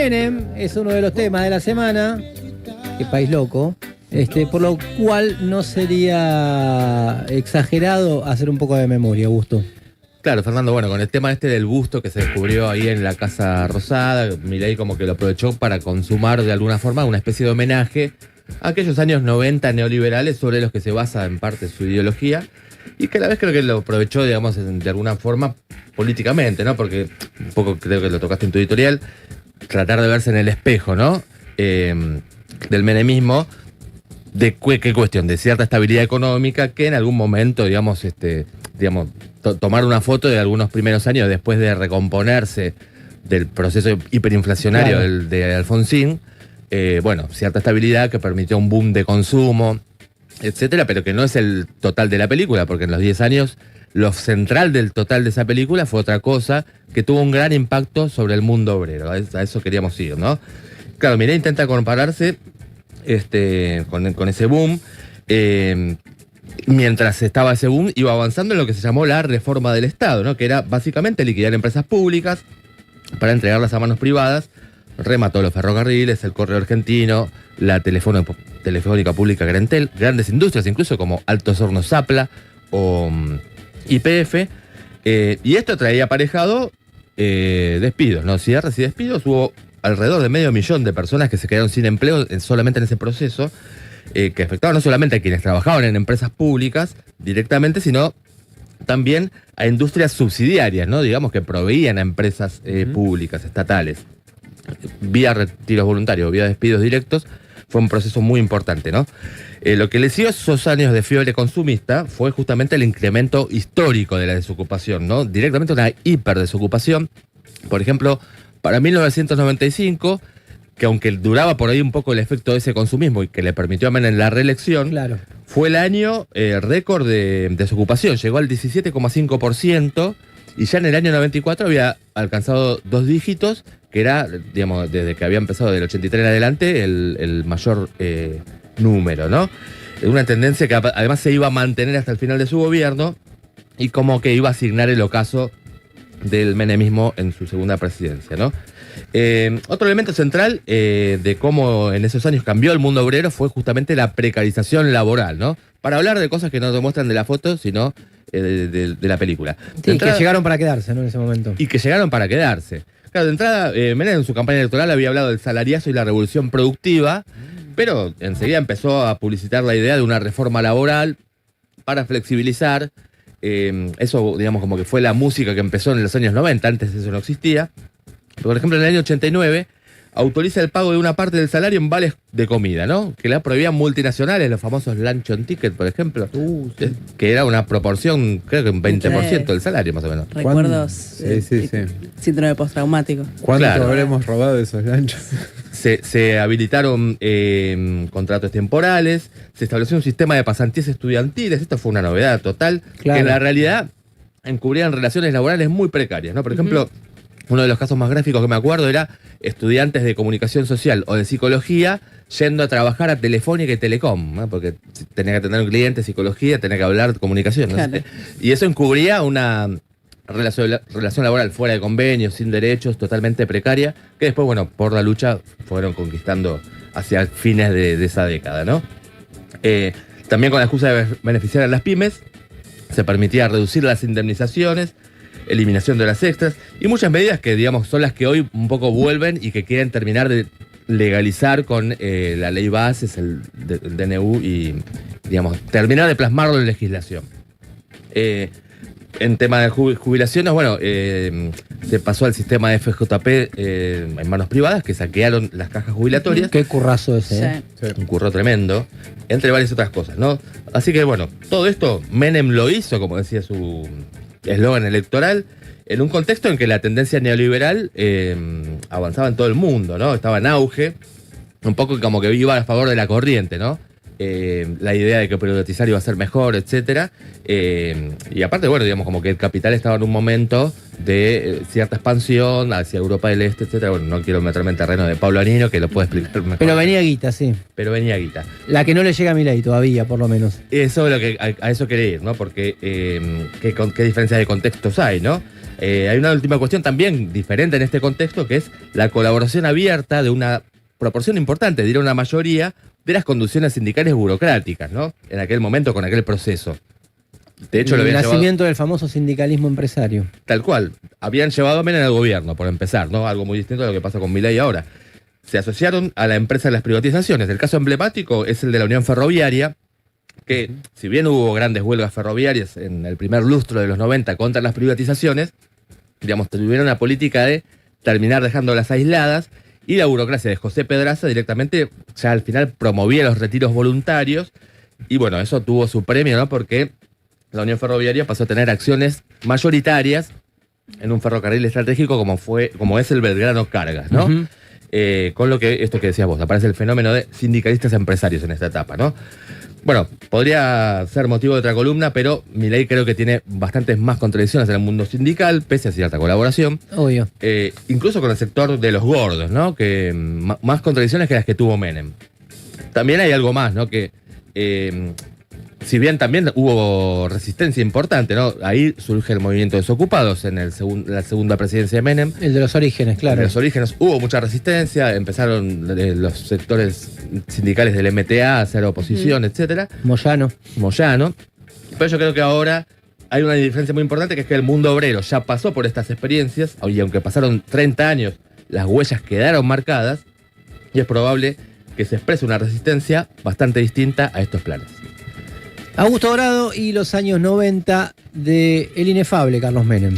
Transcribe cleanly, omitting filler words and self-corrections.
Menem es uno de los temas de la semana. Qué país loco. Por lo cual no sería exagerado hacer un poco de memoria, Augusto. Claro, Fernando, bueno, con el tema del busto que se descubrió ahí en la Casa Rosada, Milei como que lo aprovechó para consumar de alguna forma una especie de homenaje a aquellos años 90 neoliberales sobre los que se basa en parte su ideología y que a la vez creo que lo aprovechó, digamos, de alguna forma políticamente, ¿no? Porque un poco creo que lo tocaste en tu editorial, tratar de verse en el espejo, ¿no? Del menemismo, de qué cuestión, de cierta estabilidad económica que en algún momento, digamos, tomar una foto de algunos primeros años después de recomponerse del proceso hiperinflacionario de Alfonsín, bueno, cierta estabilidad que permitió un boom de consumo, etcétera, pero que no es el total de la película, porque en los 10 años lo central del total de esa película fue otra cosa que tuvo un gran impacto sobre el mundo obrero. A eso queríamos ir, ¿no? Claro, Milei intenta compararse con ese boom. Mientras estaba ese boom, iba avanzando en lo que se llamó la reforma del Estado, ¿no? Que era básicamente liquidar empresas públicas para entregarlas a manos privadas. Remató los ferrocarriles, el correo argentino, la telefónica pública Grantel, grandes industrias incluso como Altos Hornos Zapla o YPF. Y esto traía aparejado despidos, ¿no? Cierres y despidos. Hubo alrededor de 500.000 de personas que se quedaron sin empleo solamente en ese proceso. Que afectaba no solamente a quienes trabajaban en empresas públicas directamente, sino también a industrias subsidiarias, ¿no? Digamos que proveían a empresas públicas, estatales. Vía retiros voluntarios, vía despidos directos, fue un proceso muy importante, ¿no? Lo que le siguió a esos años de fiebre consumista fue justamente el incremento histórico de la desocupación, ¿no? Directamente una hiperdesocupación. Por ejemplo, para 1995... que aunque duraba por ahí un poco el efecto de ese consumismo y que le permitió a Menem la reelección, Claro. fue el año récord de desocupación, llegó al 17,5% y ya en el año 94 había alcanzado 2 dígitos, que era, digamos, desde que había empezado del 83 en adelante, el mayor número, ¿no? Una tendencia que además se iba a mantener hasta el final de su gobierno y como que iba a asignar el ocaso del menemismo en su segunda presidencia, ¿no? Otro elemento central de cómo en esos años cambió el mundo obrero fue justamente la precarización laboral, ¿no? Para hablar de cosas que no te muestran de la foto, sino de la película. Sí, que llegaron para quedarse, ¿no? En ese momento. Y que llegaron para quedarse. Claro, de entrada, Menem en su campaña electoral había hablado del salariazo y la revolución productiva, pero enseguida empezó a publicitar la idea de una reforma laboral para flexibilizar. Eso, digamos, como que fue la música que empezó en los años 90, antes eso no existía. Por ejemplo, en el año 89 autoriza el pago de una parte del salario en vales de comida, ¿no? Que la prohibían multinacionales, los famosos luncheon ticket, por ejemplo, Sí. que era una proporción, creo que un 20% del salario, más o menos. Recuerdos. Sí. Síndrome postraumático. ¿Cuánto Claro. habremos robado de esos ganchos? Se habilitaron contratos temporales, se estableció un sistema de pasantías estudiantiles, esto fue una novedad total, Claro. que en la realidad encubrían relaciones laborales muy precarias, ¿no? Por ejemplo, uno de los casos más gráficos que me acuerdo era estudiantes de comunicación social o de psicología yendo a trabajar a Telefónica y Telecom, ¿no? Porque tenía que atender a un cliente, psicología, tenía que hablar de comunicación, ¿no? Claro. Y eso encubría una relación laboral fuera de convenios, sin derechos, totalmente precaria, que después, bueno, por la lucha fueron conquistando hacia fines de esa década, ¿no? También con la excusa de beneficiar a las pymes, se permitía reducir las indemnizaciones, eliminación de las extras y muchas medidas que, digamos, son las que hoy un poco vuelven y que quieren terminar de legalizar con la ley bases, el DNU y, digamos, terminar de plasmarlo en legislación. En tema de jubilaciones, bueno, se pasó al sistema de FJP en manos privadas que saquearon las cajas jubilatorias. Qué currazo ese, ¿eh? Sí. Un curro tremendo, entre varias otras cosas, ¿no? Así que, bueno, todo esto Menem lo hizo, como decía su eslogan electoral, en un contexto en que la tendencia neoliberal avanzaba en todo el mundo, ¿no? Estaba en auge, un poco como que iba a favor de la corriente, ¿no? la idea de que privatizar iba a ser mejor, etcétera. Y aparte, bueno, digamos, como que el capital estaba en un momento de cierta expansión hacia Europa del Este, etcétera. Bueno, no quiero meterme en terreno de Pablo Anino, que lo puede explicar mejor. Pero venía guita, sí. Pero venía guita. La que no le llega a Milei todavía, por lo menos. Eso es lo que a eso quería ir, ¿no? Porque qué diferencias de contextos hay, ¿no? Hay una última cuestión también diferente en este contexto, que es la colaboración abierta de una proporción importante, diría una mayoría, de las conducciones sindicales burocráticas, ¿no? En aquel momento, con aquel proceso. De hecho, lo el habían nacimiento del famoso sindicalismo empresario. tal cual. Habían llevado a Menem al gobierno, por empezar, ¿no? Algo muy distinto a lo que pasa con Milei ahora. Se asociaron a la empresa de las privatizaciones. El caso emblemático es el de la Unión Ferroviaria, que si bien hubo grandes huelgas ferroviarias en el primer lustro de los 90 contra las privatizaciones, digamos, tuvieron una política de terminar dejándolas aisladas, y la burocracia de José Pedraza directamente ya al final promovía los retiros voluntarios, y bueno, eso tuvo su premio, ¿no? Porque la Unión Ferroviaria pasó a tener acciones mayoritarias en un ferrocarril estratégico como es el Belgrano Cargas, ¿no? Ujú. Con lo que, esto que decías vos, aparece el fenómeno de sindicalistas empresarios en esta etapa, ¿no? Bueno, podría ser motivo de otra columna, pero Milei creo que tiene bastantes más contradicciones en el mundo sindical, pese a cierta colaboración. Obvio. Incluso con el sector de los gordos, ¿no? Que más contradicciones que las que tuvo Menem. También hay algo más, ¿no? Que si bien también hubo resistencia importante, ¿no? Ahí surge el movimiento de desocupados en la segunda presidencia de Menem. El de los orígenes, claro. En los orígenes hubo mucha resistencia, empezaron los sectores sindicales del MTA a hacer oposición, etcétera. Moyano. Pero yo creo que ahora hay una diferencia muy importante, que es que el mundo obrero ya pasó por estas experiencias, y aunque pasaron 30 años, las huellas quedaron marcadas, y es probable que se exprese una resistencia bastante distinta a estos planes. Augusto Dorado y los años 90 de el inefable Carlos Menem.